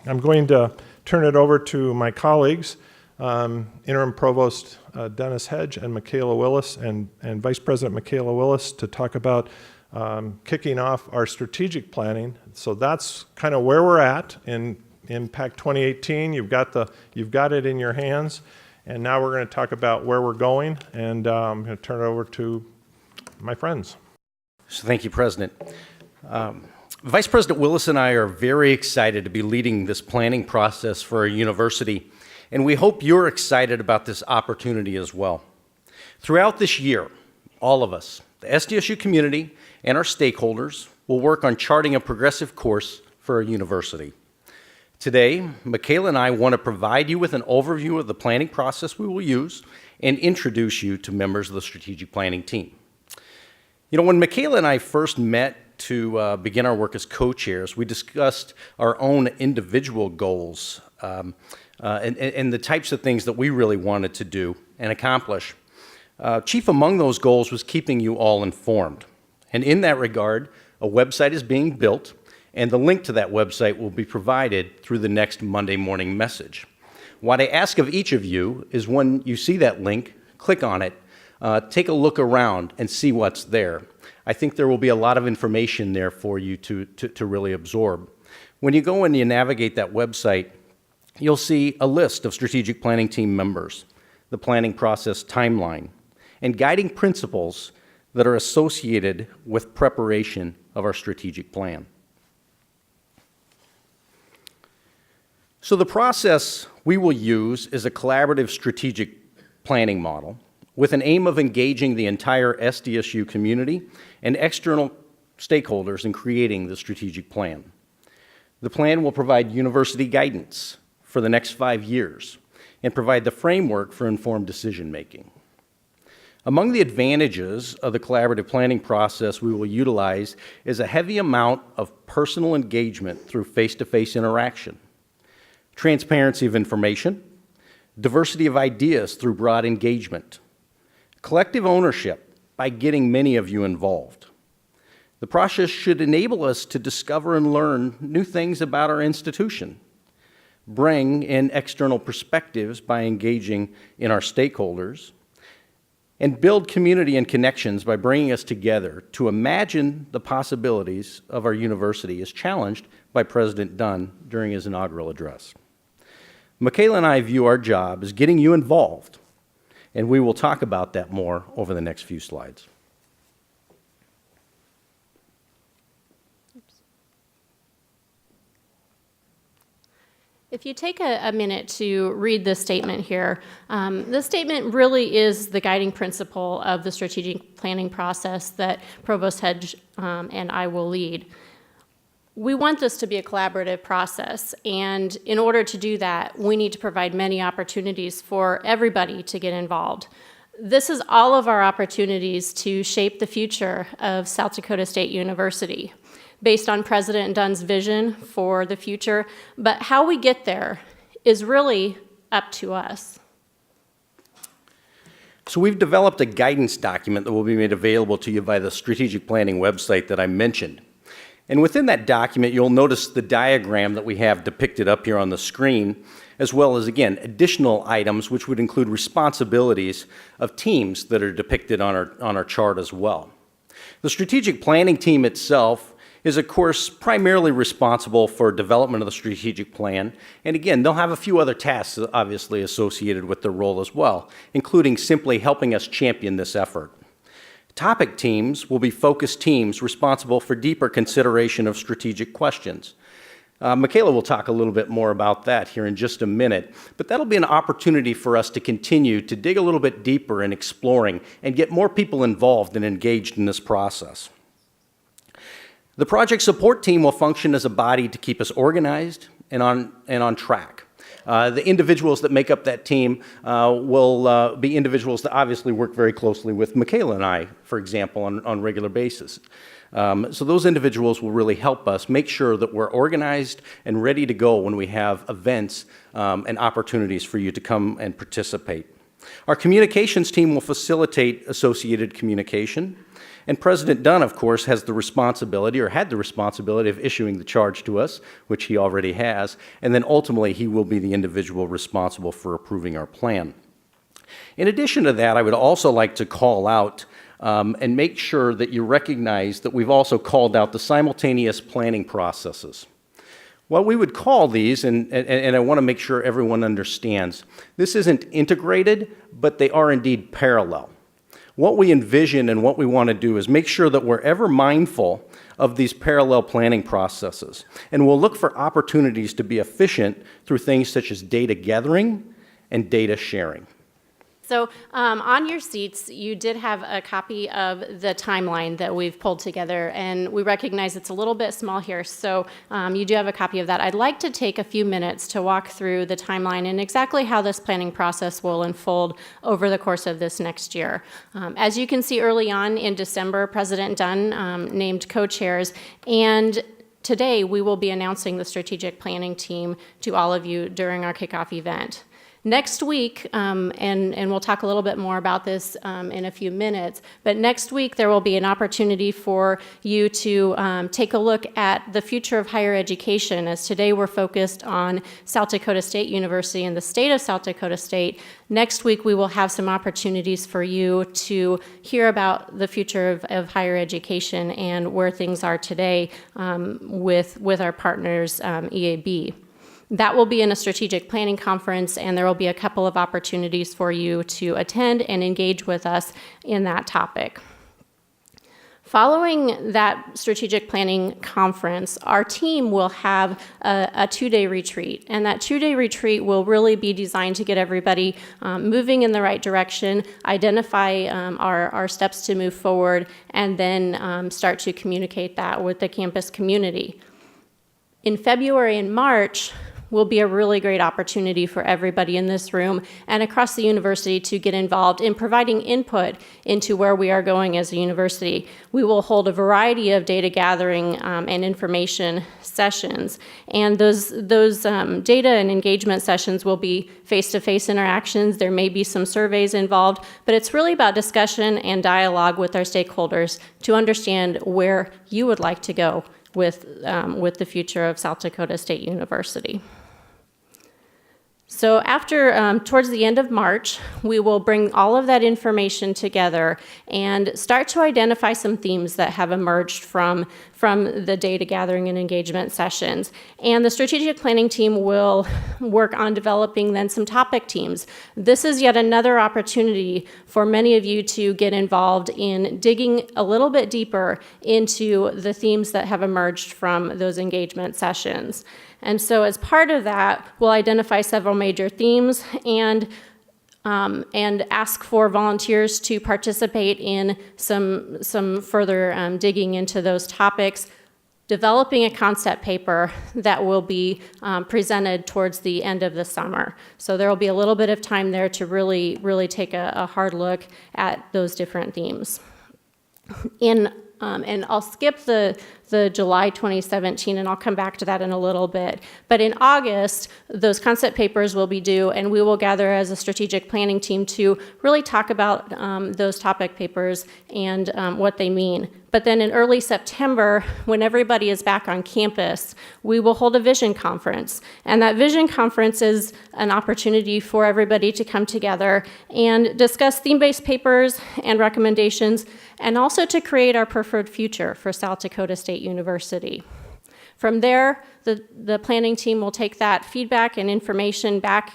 I'm going to turn it over to my colleagues, Interim Provost Dennis Hedge and Michaela Willis, and Vice President Michaela Willis, to talk about kicking off our strategic planning. So that's kind of where we're at in Impact 2018. You've got it in your hands, and now we're going to talk about where we're going, and I'm going to turn it over to my friends. So thank you, President. Vice President Willis and I are very excited to be leading this planning process for our university, and we hope you're excited about this opportunity as well. Throughout this year, all of us, the SDSU community and our stakeholders, will work on charting a progressive course for our university. Today, Michaela and I want to provide you with an overview of the planning process we will use and introduce you to members of the strategic planning team. You know, when Michaela and I first met to begin our work as co-chairs, we discussed our own individual goals and the types of things that we really wanted to do and accomplish. Chief among those goals was keeping you all informed. And in that regard, a website is being built, and the link to that website will be provided through the next Monday morning message. What I ask of each of you is when you see that link, click on it, take a look around and see what's there. I think there will be a lot of information there for you to really absorb. When you go and you navigate that website, you'll see a list of strategic planning team members, the planning process timeline, and guiding principles that are associated with preparation of our strategic plan. So the process we will use is a collaborative strategic planning model with an aim of engaging the entire SDSU community and external stakeholders in creating the strategic plan. The plan will provide university guidance for the next 5 years and provide the framework for informed decision-making. Among the advantages of the collaborative planning process we will utilize is a heavy amount of personal engagement through face-to-face interaction, transparency of information, diversity of ideas through broad engagement, collective ownership by getting many of you involved. The process should enable us to discover and learn new things about our institution, bring in external perspectives by engaging in our stakeholders, and build community and connections by bringing us together to imagine the possibilities of our university as challenged by President Dunn during his inaugural address. Michaela and I view our job as getting you involved, and we will talk about that more over the next few slides. If you take a minute to read this statement here, this statement really is the guiding principle of the strategic planning process that Provost Hedge and I will lead. We want this to be a collaborative process, and in order to do that, we need to provide many opportunities for everybody to get involved. This is all of our opportunities to shape the future of South Dakota State University, based on President Dunn's vision for the future, but how we get there is really up to us. So we've developed a guidance document that will be made available to you by the strategic planning website that I mentioned. And within that document, you'll notice the diagram that we have depicted up here on the screen, as well as, again, additional items which would include responsibilities of teams that are depicted on our chart as well. The strategic planning team itself is, of course, primarily responsible for development of the strategic plan. And again, they'll have a few other tasks obviously associated with their role as well, including simply helping us champion this effort. Topic teams will be focused teams responsible for deeper consideration of strategic questions. Michaela will talk a little bit more about that here in just a minute, but that'll be an opportunity for us to continue to dig a little bit deeper in exploring and get more people involved and engaged in this process. The project support team will function as a body to keep us organized and on track. The individuals that make up that team will be individuals that obviously work very closely with Michaela and I, for example, on a regular basis. So those individuals will really help us make sure that we're organized and ready to go when we have events and opportunities for you to come and participate. Our communications team will facilitate associated communication, and President Dunn, of course, has the responsibility, or had the responsibility, of issuing the charge to us, which he already has, and then ultimately he will be the individual responsible for approving our plan. In addition to that, I would also like to call out and make sure that you recognize that we've also called out the simultaneous planning processes. What we would call these, and I want to make sure everyone understands, this isn't integrated, but they are indeed parallel. What we envision and what we want to do is make sure that we're ever mindful of these parallel planning processes. And we'll look for opportunities to be efficient through things such as data gathering and data sharing. So on your seats, you did have a copy of the timeline that we've pulled together, and we recognize it's a little bit small here, so you do have a copy of that. I'd like to take a few minutes to walk through the timeline and exactly how this planning process will unfold over the course of this next year. As you can see early on in December, President Dunn named co-chairs, and today we will be announcing the strategic planning team to all of you during our kickoff event. Next week, and we'll talk a little bit more about this in a few minutes, but next week there will be an opportunity for you to take a look at the future of higher education, as today we're focused on South Dakota State University and the state of South Dakota State. Next week we will have some opportunities for you to hear about the future of higher education and where things are today with our partners, EAB. That will be in a strategic planning conference, and there will be a couple of opportunities for you to attend and engage with us in that topic. Following that strategic planning conference, our team will have a two-day retreat, and that two-day retreat will really be designed to get everybody moving in the right direction, identify our steps to move forward, and then start to communicate that with the campus community. In February and March, will be a really great opportunity for everybody in this room and across the university to get involved in providing input into where we are going as a university. We will hold a variety of data gathering and information sessions, and those data and engagement sessions will be face-to-face interactions. There may be some surveys involved, but it's really about discussion and dialogue with our stakeholders to understand where you would like to go with the future of South Dakota State University. So after, towards the end of March, we will bring all of that information together and start to identify some themes that have emerged from the data gathering and engagement sessions. And the strategic planning team will work on developing then some topic teams. This is yet another opportunity for many of you to get involved in digging a little bit deeper into the themes that have emerged from those engagement sessions. And so as part of that, we'll identify several major themes and ask for volunteers to participate in some further digging into those topics, developing a concept paper that will be presented towards the end of the summer. So there will be a little bit of time there to really take a hard look at those different themes. And I'll skip the July 2017, and I'll come back to that in a little bit. But in August, those concept papers will be due, and we will gather as a strategic planning team to really talk about those topic papers and what they mean. But then in early September, when everybody is back on campus, we will hold a vision conference. And that vision conference is an opportunity for everybody to come together and discuss theme-based papers and recommendations, and also to create our preferred future for South Dakota State University. From there, the planning team will take that feedback and information back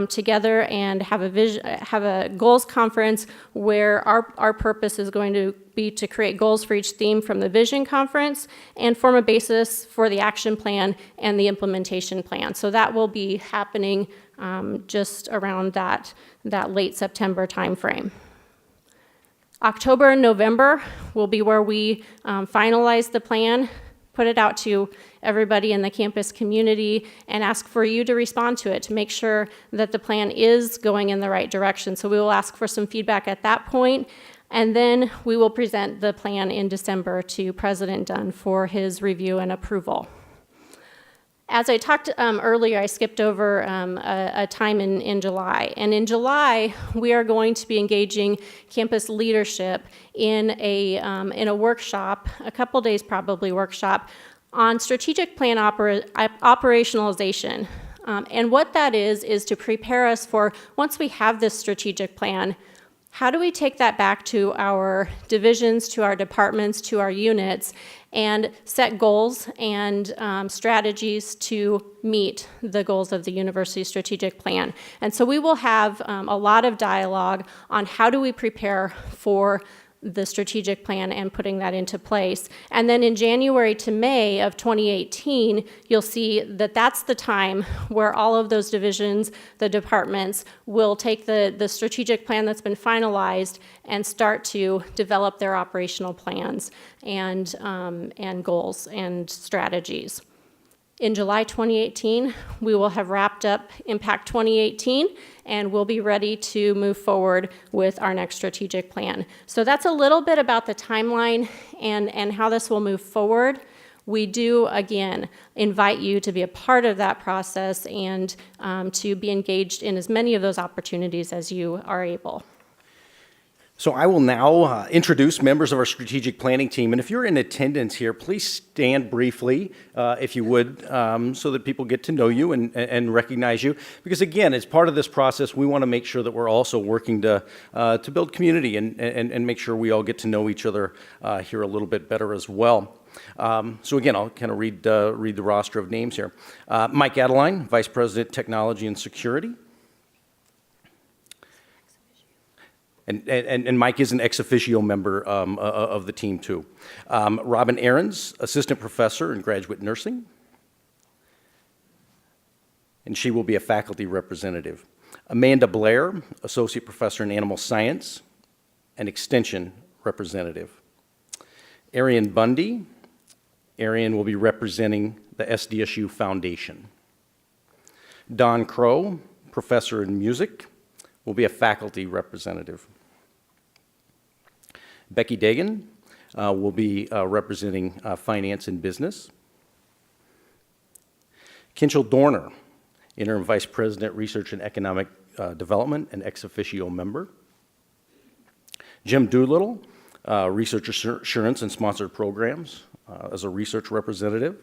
together and have a goals conference where our purpose is going to be to create goals for each theme from the vision conference and form a basis for the action plan and the implementation plan. So that will be happening just around that late September timeframe. October and November will be where we finalize the plan, put it out to everybody in the campus community, and ask for you to respond to it to make sure that the plan is going in the right direction. So we will ask for some feedback at that point, and then we will present the plan in December to President Dunn for his review and approval. As I talked earlier, I skipped over a time in July. And in July, we are going to be engaging campus leadership in a workshop, a couple days probably workshop, on strategic plan operationalization. And what that is to prepare us for, once we have this strategic plan, how do we take that back to our divisions, to our departments, to our units, and set goals and strategies to meet the goals of the university strategic plan? And so we will have a lot of dialogue on how do we prepare for the strategic plan and putting that into place. And then in January to May of 2018, you'll see that that's the time where all of those divisions, the departments, will take the strategic plan that's been finalized and start to develop their operational plans and goals and strategies. In July 2018, we will have wrapped up Impact 2018, and we'll be ready to move forward with our next strategic plan. So that's a little bit about the timeline and how this will move forward. We do, again, invite you to be a part of that process and to be engaged in as many of those opportunities as you are able. So I will now introduce members of our strategic planning team. And if you're in attendance here, please stand briefly, if you would, so that people get to know you and recognize you. Because again, as part of this process, we want to make sure that we're also working to build community and make sure we all get to know each other here a little bit better as well. So again, I'll kind of read the roster of names here. Mike Adeline, Vice President, Technology and Security. And Mike is an ex officio member of the team, too. Robin Ahrens, Assistant Professor in Graduate Nursing. And she will be a faculty representative. Amanda Blair, Associate Professor in Animal Science and Extension Representative. Arian Bundy. Arian will be representing the SDSU Foundation. Don Crow, Professor in Music, will be a faculty representative. Becky Dagan will be representing finance and business. Kinchel Dorner, Interim Vice President, Research and Economic Development and ex officio member. Jim Doolittle, Research Assurance and Sponsored Programs as a research representative.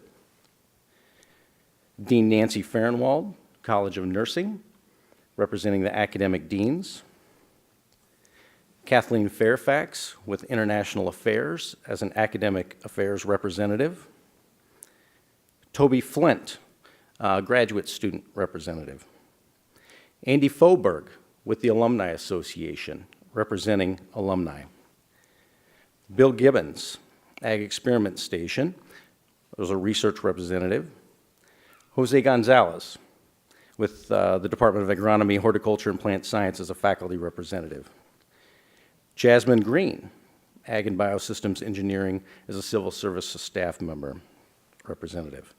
Dean Nancy Fahrenwald, College of Nursing, representing the academic deans. Kathleen Fairfax with International Affairs as an academic affairs representative. Toby Flint, graduate student representative. Andy Foberg with the Alumni Association, representing alumni. Bill Gibbons, Ag Experiment Station, as a research representative. Jose Gonzalez, with the Department of Agronomy, Horticulture, and Plant Science as a faculty representative. Jasmine Green, Ag and Biosystems Engineering as a Civil Service staff member representative.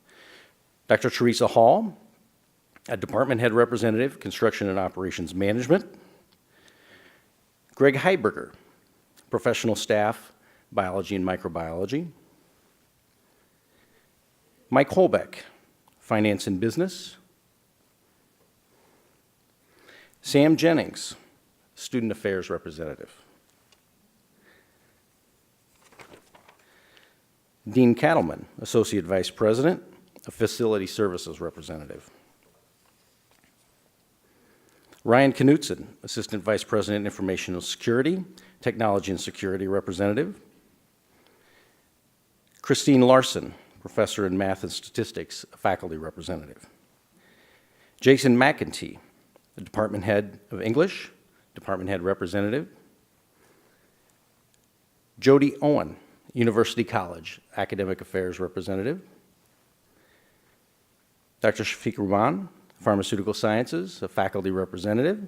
Dr. Teresa Hall, a department head representative, Construction and Operations Management. Greg Heiberger, professional staff, Biology and Microbiology. Mike Holbeck, Finance and Business. Sam Jennings, Student Affairs Representative. Dean Cattleman, Associate Vice President, a Facility Services Representative. Ryan Knutson, Assistant Vice President, Informational Security, Technology and Security Representative. Christine Larson, Professor in Math and Statistics, a Faculty Representative. Jason McEntee, the Department Head of English, Department Head Representative. Jody Owen, University College, Academic Affairs Representative. Dr. Shafiq Rahman, Pharmaceutical Sciences, a Faculty Representative.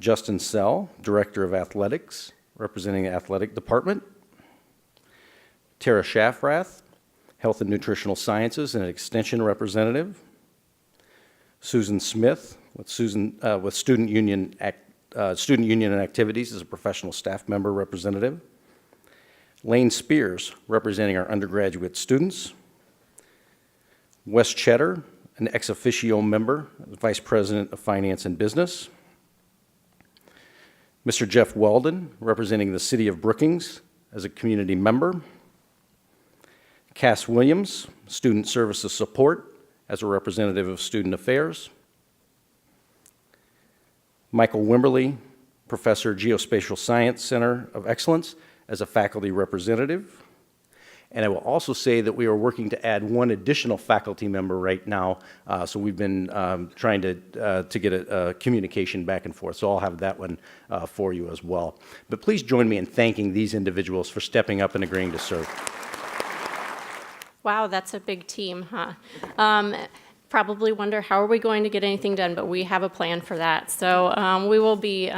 Justin Sell, Director of Athletics, representing the Athletic Department. Tara Schaffrath, Health and Nutritional Sciences and an Extension Representative. Susan Smith, with Student Union and Activities as a Professional Staff Member Representative. Lane Spears, representing our undergraduate students. Wes Cheddar, an ex officio member, Vice President of Finance and Business. Mr. Jeff Weldon, representing the City of Brookings as a community member. Cass Williams, Student Services Support, as a representative of Student Affairs. Michael Wimberly, Professor, Geospatial Science Center of Excellence, as a faculty representative. And I will also say that we are working to add one additional faculty member right now, so we've been trying to get a communication back and forth, so I'll have that one for you as well. But please join me in thanking these individuals for stepping up and agreeing to serve. Wow, that's a big team, huh? Probably wonder how are we going to get anything done, but we have a plan for that. So we will be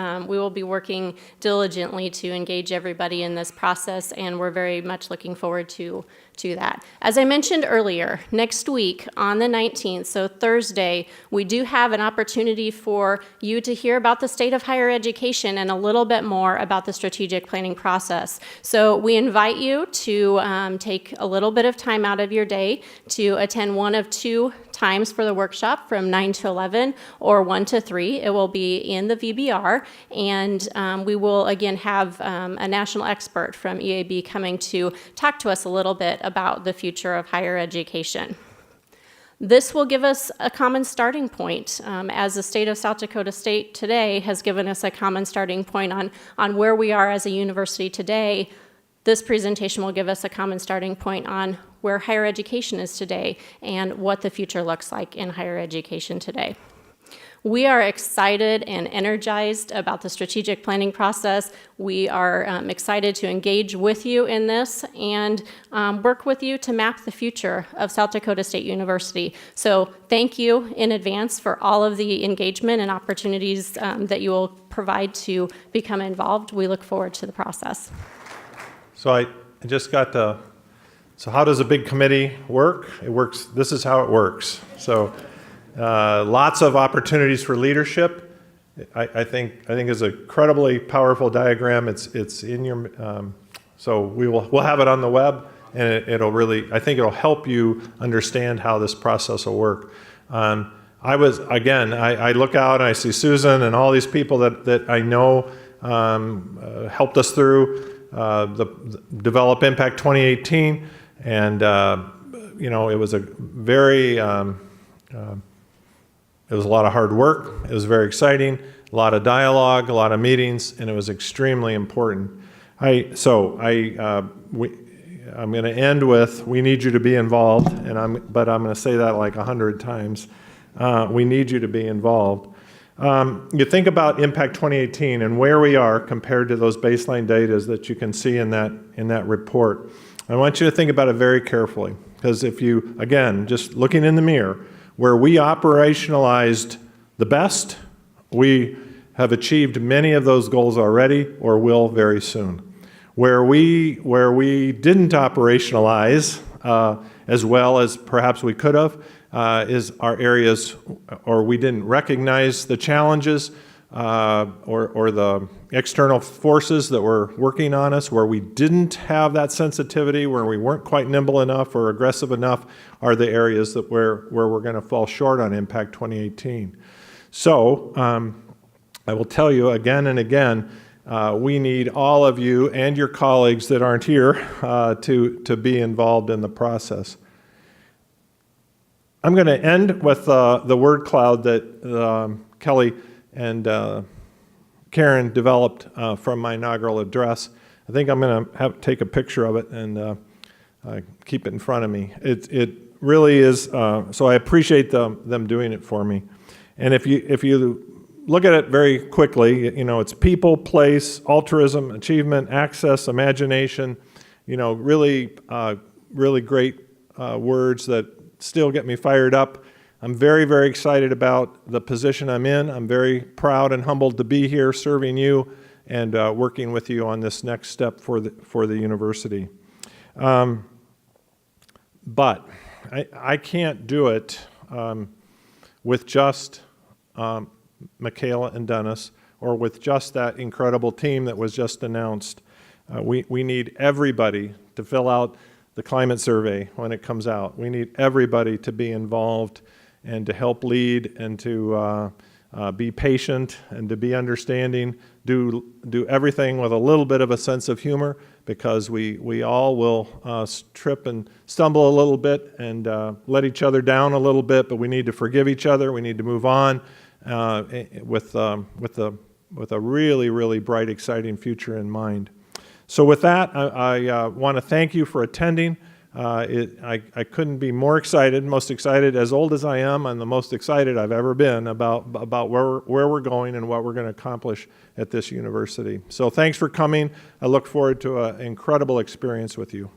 working diligently to engage everybody in this process, and we're very much looking forward to that. As I mentioned earlier, next week on the 19th, so Thursday, we do have an opportunity for you to hear about the state of higher education and a little bit more about the strategic planning process. So we invite you to take a little bit of time out of your day to attend one of two times for the workshop from 9 to 11 or 1 to 3. It will be in the VBR, and we will again have a national expert from EAB coming to talk to us a little bit about the future of higher education. This will give us a common starting point, as the state of South Dakota State today has given us a common starting point on where we are as a university today. This presentation will give us a common starting point on where higher education is today and what the future looks like in higher education today. We are excited and energized about the strategic planning process. We are excited to engage with you in this and work with you to map the future of South Dakota State University. So thank you in advance for all of the engagement and opportunities that you will provide to become involved. We look forward to the process. So I just got to, so how does a big committee work? It works, this is how it works. So lots of opportunities for leadership. I think is a incredibly powerful diagram. It's in your, so we'll have it on the web, and it'll really, I think it'll help you understand how this process will work. I look out and I see Susan and all these people that I know helped us through develop Impact 2018, and it was a very it was a lot of hard work. It was very exciting, a lot of dialogue, a lot of meetings, and it was extremely important. I'm going to end with, we need you to be involved, but I'm going to say that like 100 times. We need you to be involved. You think about Impact 2018 and where we are compared to those baseline data that you can see in that report. I want you to think about it very carefully, because if you, again, just looking in the mirror, where we operationalized the best, we have achieved many of those goals already or will very soon. Where we didn't operationalize as well as perhaps we could have is our areas, or we didn't recognize the challenges or the external forces that were working on us, where we didn't have that sensitivity, where we weren't quite nimble enough or aggressive enough, are the areas that where we're going to fall short on Impact 2018. So I will tell you again and again, we need all of you and your colleagues that aren't here to be involved in the process. I'm going to end with the word cloud that Kelly and Karen developed from my inaugural address. I think I'm going to take a picture of it and keep it in front of me. It really is, so I appreciate them doing it for me. And if you look at it very quickly, it's people, place, altruism, achievement, access, imagination, really great words that still get me fired up. I'm very, very excited about the position I'm in. I'm very proud and humbled to be here serving you and working with you on this next step for the university. But I can't do it with just Michaela and Dennis, or with just that incredible team that was just announced. We need everybody to fill out the climate survey when it comes out. We need everybody to be involved and to help lead and to be patient and to be understanding, do everything with a little bit of a sense of humor, because we all will trip and stumble a little bit and let each other down a little bit, but we need to forgive each other. We need to move on with a really, really bright, exciting future in mind. So with that, I want to thank you for attending. I couldn't be more excited, most excited, as old as I am, and the most excited I've ever been about where we're going and what we're going to accomplish at this university. So thanks for coming. I look forward to an incredible experience with you.